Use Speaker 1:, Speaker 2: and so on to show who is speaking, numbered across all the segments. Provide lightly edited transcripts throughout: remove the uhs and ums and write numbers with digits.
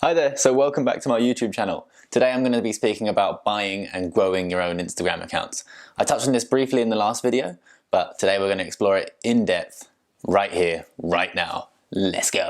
Speaker 1: Hi there, so welcome back to my YouTube channel. Today I'm going to be speaking about buying and growing your own Instagram accounts. I touched on this briefly in the last video, but today we're going to explore it in depth, right here, right now. Let's go!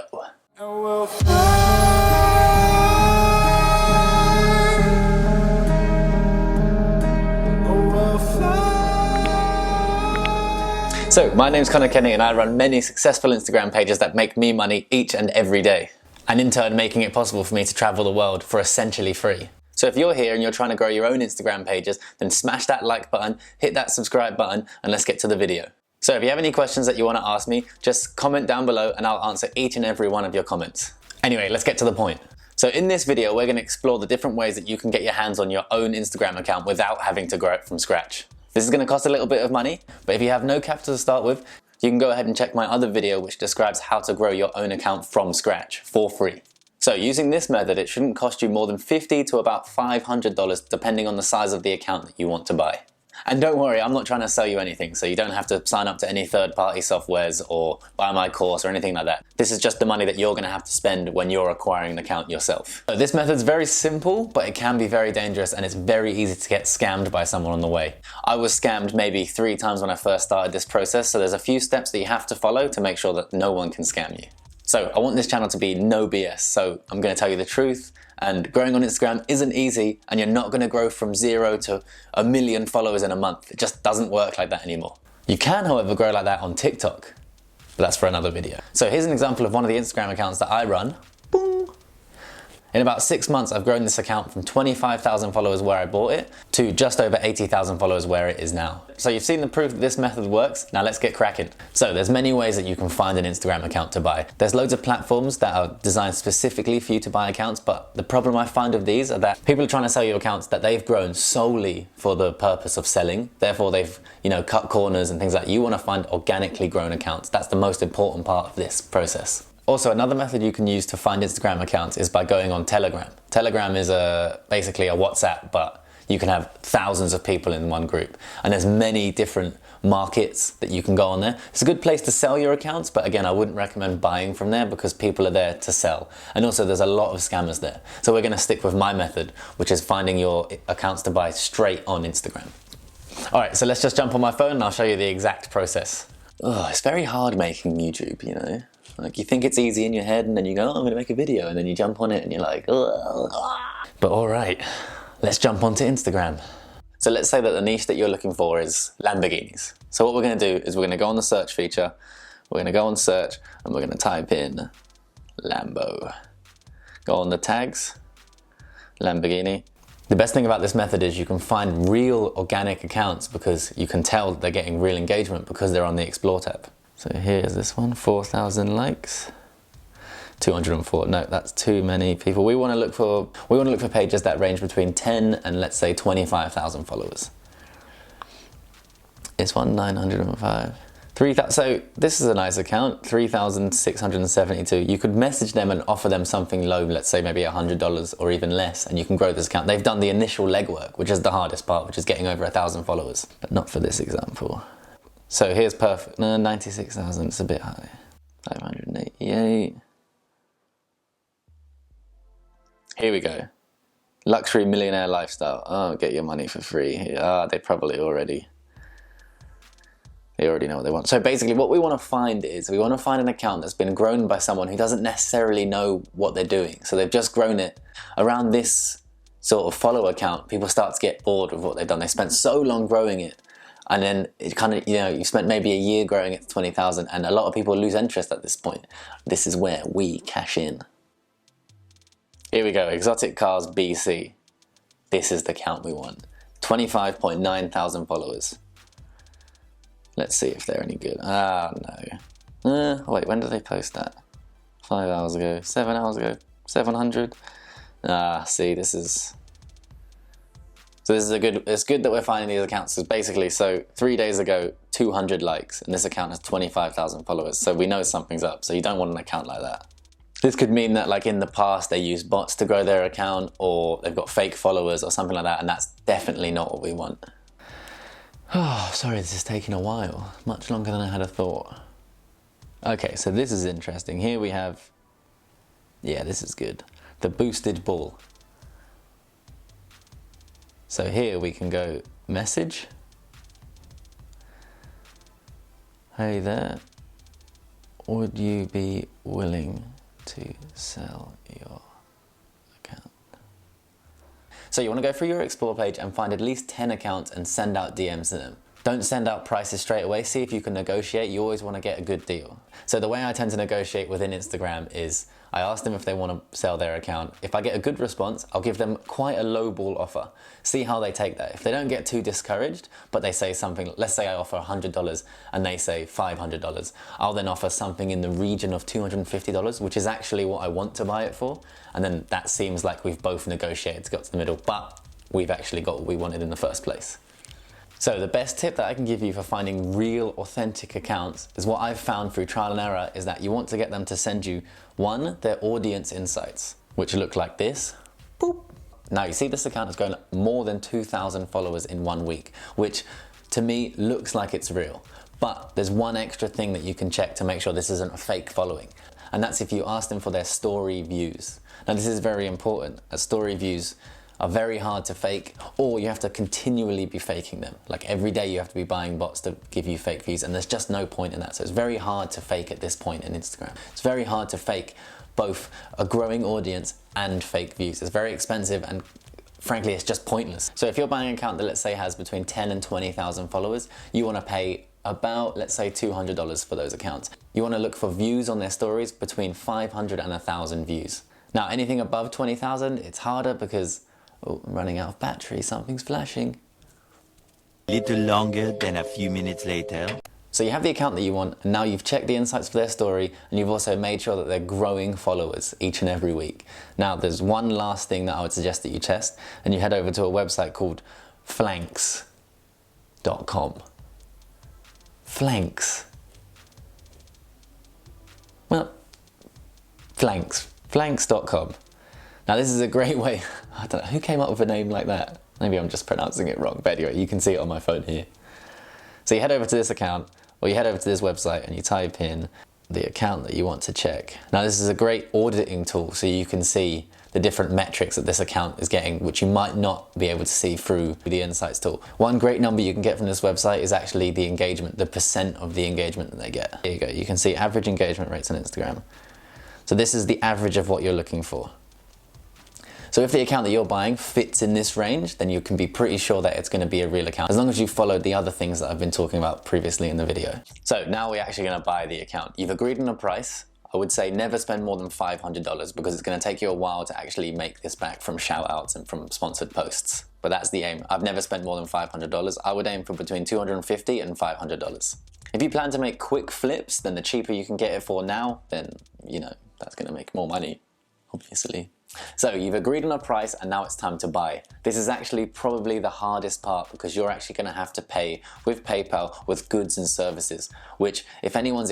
Speaker 1: So, my name's Conor Kenny and I run many successful Instagram pages that make me money each and every day, and in turn making it possible for me to travel the world for essentially free. So if you're here and you're trying to grow your own Instagram pages, then smash that like button, hit that subscribe button, and let's get to the video. So if you have any questions that you want to ask me, just comment down below and I'll answer each and every one of your comments. Anyway, let's get to the point. So in this video, we're going to explore the different ways that you can get your hands on your own Instagram account without having to grow it from scratch. This is going to cost a little bit of money, but if you have no capital to start with, you can go ahead and check my other video which describes how to grow your own account from scratch for free. So using this method, it shouldn't cost you more than $50 to about $500 depending on the size of the account that you want to buy. And don't worry, I'm not trying to sell you anything, so you don't have to sign up to any third-party softwares or buy my course or anything like that. This is just the money that you're going to have to spend when you're acquiring an account yourself. So this method's very simple, but it can be very dangerous and it's very easy to get scammed by someone on the way. I was scammed maybe 3 times when I first started this process, so there's a few steps that you have to follow to make sure that no one can scam you. So I want this channel to be no BS, so I'm going to tell you the truth. And growing on Instagram isn't easy, and you're not going to grow from 0 to 1 million followers in a month. It just doesn't work like that anymore. You can, however, grow like that on TikTok, but that's for another video. So here's an example of one of the Instagram accounts that I run. Boom. In about 6 months, I've grown this account from 25,000 followers where I bought it to just over 80,000 followers where it is now. So you've seen the proof that this method works. Now let's get cracking. So there's many ways that you can find an Instagram account to buy. There's loads of platforms that are designed specifically for you to buy accounts, but the problem I find with these are that people are trying to sell you accounts that they've grown solely for the purpose of selling. Therefore they've, cut corners and things like that. You want to find organically grown accounts. That's the most important part of this process. Also, another method you can use to find Instagram accounts is by going on Telegram. Telegram is basically a WhatsApp, but you can have thousands of people in one group. And there's many different markets that you can go on there. It's a good place to sell your accounts, but again, I wouldn't recommend buying from there because people are there to sell. And also there's a lot of scammers there. So we're going to stick with my method, which is finding your accounts to buy straight on Instagram. All right, so let's just jump on my phone and I'll show you the exact process. Oh, it's very hard making YouTube, Like you think it's easy in your head and then you go, oh, I'm going to make a video, and then you jump on it and you're like, ugh. But all right, let's jump onto Instagram. So let's say that the niche that you're looking for is Lamborghinis. So what we're going to do is we're going to go on the search feature, we're going to go on search and we're going to type in Lambo. Go on the tags, Lamborghini. The best thing about this method is you can find real organic accounts because you can tell that they're getting real engagement because they're on the Explore tab. So here's this one, 4,000 likes, 204. No, that's too many people. We want to look for pages that range between 10 and let's say 25,000 followers. This one, 905. 3,000. So this is a nice account, 3,672. You could message them and offer them something low, let's say maybe $100 or even less, and you can grow this account. They've done the initial legwork, which is the hardest part, which is getting over 1,000 followers, but not for this example. So here's perfect, no, 96,000, it's a bit high. 588. Here we go. Luxury millionaire lifestyle. Oh, get your money for free. They probably already know what they want. So basically what we want to find is, we want to find an account that's been grown by someone who doesn't necessarily know what they're doing. So they've just grown it around this sort of follower count. People start to get bored with what they've done. They spent so long growing it. And then it kind of, you spent maybe a year growing it to 20,000 and a lot of people lose interest at this point. This is where we cash in. Here we go, Exotic Cars BC. This is the count we want. 25.9 thousand followers. Let's see if they're any good. Ah, no. Wait, when did they post that? 5 hours ago, 7 hours ago, 700. See, this is... So this is it's good that we're finding these accounts. So basically, 3 days ago, 200 likes, and this account has 25,000 followers. So we know something's up. So you don't want an account like that. This could mean that like in the past, they used bots to grow their account, or they've got fake followers or something like that. And that's definitely not what we want. Oh, sorry, this is taking a while. Much longer than I had thought. Okay, so this is interesting. Here we have, yeah, this is good. the boosted ball. So here we can go message. Hey there, would you be willing to sell your account? So you want to go through your explore page and find at least 10 accounts and send out DMs to them. Don't send out prices straight away. See if you can negotiate. You always want to get a good deal. So the way I tend to negotiate within Instagram is I ask them if they want to sell their account. If I get a good response, I'll give them quite a low ball offer. See how they take that. If they don't get too discouraged, but they say something, let's say I offer $100 and they say $500, I'll then offer something in the region of $250, which is actually what I want to buy it for. And then that seems like we've both negotiated to get to the middle, but we've actually got what we wanted in the first place. So the best tip that I can give you for finding real, authentic accounts is what I've found through trial and error is that you want to get them to send you, one, their audience insights, which look like this. Boop. Now you see this account has grown more than 2,000 followers in 1 week, which to me looks like it's real. But there's one extra thing that you can check to make sure this isn't a fake following. And that's if you ask them for their story views. Now this is very important, as story views are very hard to fake, or you have to continually be faking them. Like every day you have to be buying bots to give you fake views, and there's just no point in that. So it's very hard to fake at this point in Instagram. It's very hard to fake both a growing audience and fake views. It's very expensive and frankly it's just pointless. So if you're buying an account that let's say has between 10 and 20,000 followers, you want to pay about, let's say, $200 for those accounts. You want to look for views on their stories between 500 and 1,000 views. Now anything above 20,000, it's harder because oh, I'm running out of battery, something's flashing.
Speaker 2: Little longer than a few minutes later.
Speaker 1: So you have the account that you want, and now you've checked the insights for their story, and you've also made sure that they're growing followers each and every week. Now there's one last thing that I would suggest that you test, and you head over to a website called flanks.com. Flanks. Well, flanks.com. Now this is a great way, I don't know, who came up with a name like that? Maybe I'm just pronouncing it wrong, but anyway, you can see it on my phone here. So you head over to this account, or you head over to this website and you type in the account that you want to check. Now this is a great auditing tool, so you can see the different metrics that this account is getting, which you might not be able to see through the insights tool. One great number you can get from this website is actually the engagement, the percent of the engagement that they get. Here you go, you can see average engagement rates on Instagram. So this is the average of what you're looking for. So if the account that you're buying fits in this range, then you can be pretty sure that it's going to be a real account, as long as you followed the other things that I've been talking about previously in the video. So now we're actually going to buy the account. You've agreed on a price. I would say never spend more than $500 because it's going to take you a while to actually make this back from shout outs and from sponsored posts. But that's the aim. I've never spent more than $500. I would aim for between $250 and $500. If you plan to make quick flips, then the cheaper you can get it for now, then, you know, that's going to make more money, obviously. So you've agreed on a price and now it's time to buy. This is actually probably the hardest part because you're actually going to have to pay with PayPal with goods and services, which if anyone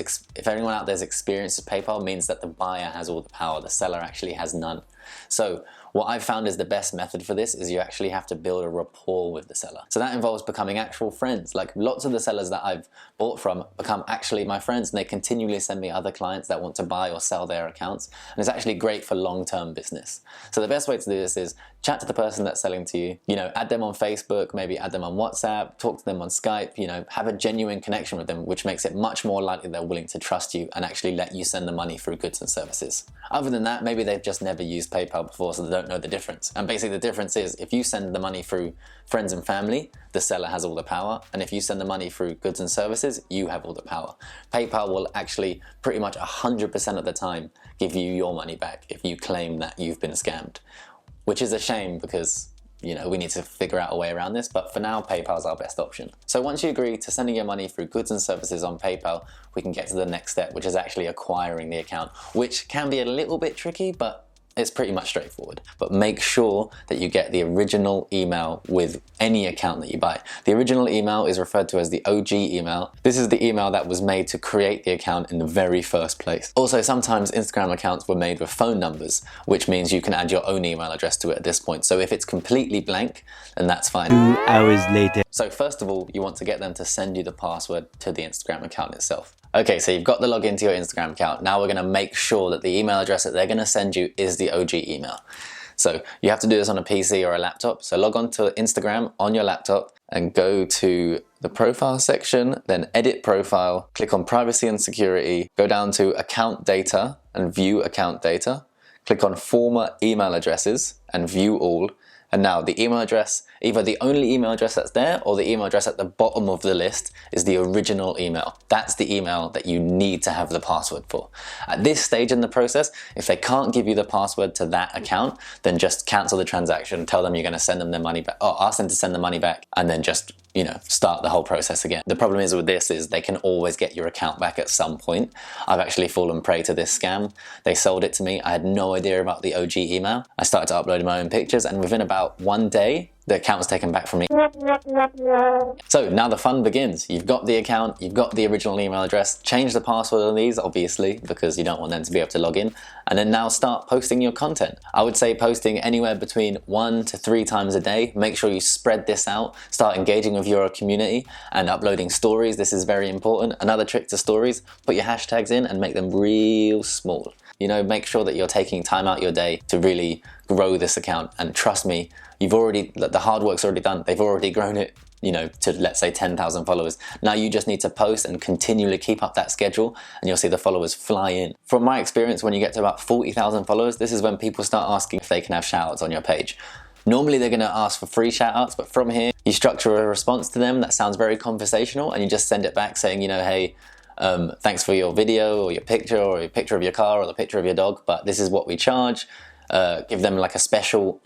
Speaker 1: out there's experienced with PayPal means that the buyer has all the power, the seller actually has none. So what I've found is the best method for this is you actually have to build a rapport with the seller. So that involves becoming actual friends. Like lots of the sellers that I've bought from become actually my friends, and they continually send me other clients that want to buy or sell their accounts. And it's actually great for long-term business. So the best way to do this is chat to the person that's selling to you, you know, add them on Facebook, maybe add them on WhatsApp, talk to them on Skype, you know, have a genuine connection with them, which makes it much more likely they're willing to trust you and actually let you send the money through goods and services. Other than that, maybe they've just never used PayPal before, so they don't know the difference. And basically the difference is if you send the money through friends and family, the seller has all the power. And if you send the money through goods and services, you have all the power. PayPal will actually pretty much 100% of the time give you your money back if you claim that you've been scammed, which is a shame because, you know, we need to figure out a way around this, but for now, PayPal's our best option. So once you agree to sending your money through goods and services on PayPal, we can get to the next step, which is actually acquiring the account, which can be a little bit tricky, but it's pretty much straightforward. But make sure that you get the original email with any account that you buy. The original email is referred to as the OG email. This is the email that was made to create the account in the very first place. Also, sometimes Instagram accounts were made with phone numbers, which means you can add your own email address to it at this point. So if it's completely blank, then that's fine.
Speaker 2: 2 hours later.
Speaker 1: So first of all, you want to get them to send you the password to the Instagram account itself. Okay, so you've got the login to your Instagram account. Now we're gonna make sure that the email address that they're gonna send you is the OG email. So you have to do this on a PC or a laptop. So log on to Instagram on your laptop and go to the profile section, then edit profile, click on privacy and security, go down to account data and view account data, click on former email addresses and view all. And now the email address, either the only email address that's there or the email address at the bottom of the list is the original email. That's the email that you need to have the password for. At this stage in the process, if they can't give you the password to that account, then just cancel the transaction, tell them you're going to send them their money back, or ask them to send the money back, and then just, you know, start the whole process again. The problem is with this is they can always get your account back at some point. I've actually fallen prey to this scam. They sold it to me. I had no idea about the OG email. I started to upload my own pictures, and within about 1 day, the account was taken back from me. So now the fun begins. You've got the account, you've got the original email address, change the password on these, obviously, because you don't want them to be able to log in, and then now start posting your content. I would say posting anywhere between 1 to 3 times a day. Make sure you spread this out, start engaging with your community and uploading stories. This is very important. Another trick to stories, put your hashtags in and make them real small. You know, make sure that you're taking time out your day to really grow this account, and trust me, the hard work's already done. They've already grown it, you know, to let's say 10,000 followers. Now you just need to post and continually keep up that schedule, and you'll see the followers fly in. From my experience, when you get to about 40,000 followers, this is when people start asking if they can have shoutouts on your page. Normally they're gonna ask for free shoutouts, but from here, you structure a response to them that sounds very conversational, and you just send it back saying, you know, hey, thanks for your video or your picture of your car or the picture of your dog, but this is what we charge. Give them like a special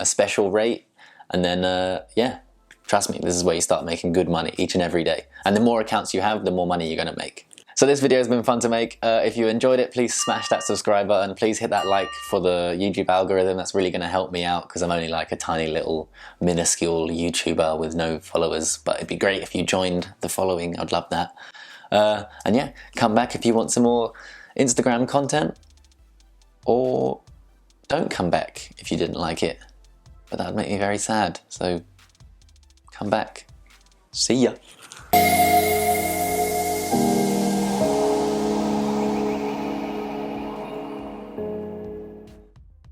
Speaker 1: rate, and then yeah, trust me, this is where you start making good money each and every day. And the more accounts you have, the more money you're gonna make. So this video has been fun to make. If you enjoyed it, please smash that subscribe button. Please hit that like for the YouTube algorithm. That's really gonna help me out because I'm only like a tiny little minuscule YouTuber with no followers. But it'd be great if you joined the following. I'd love that. And yeah, come back if you want some more Instagram content, or don't come back if you didn't like it. But that would make me very sad. So come back. See ya.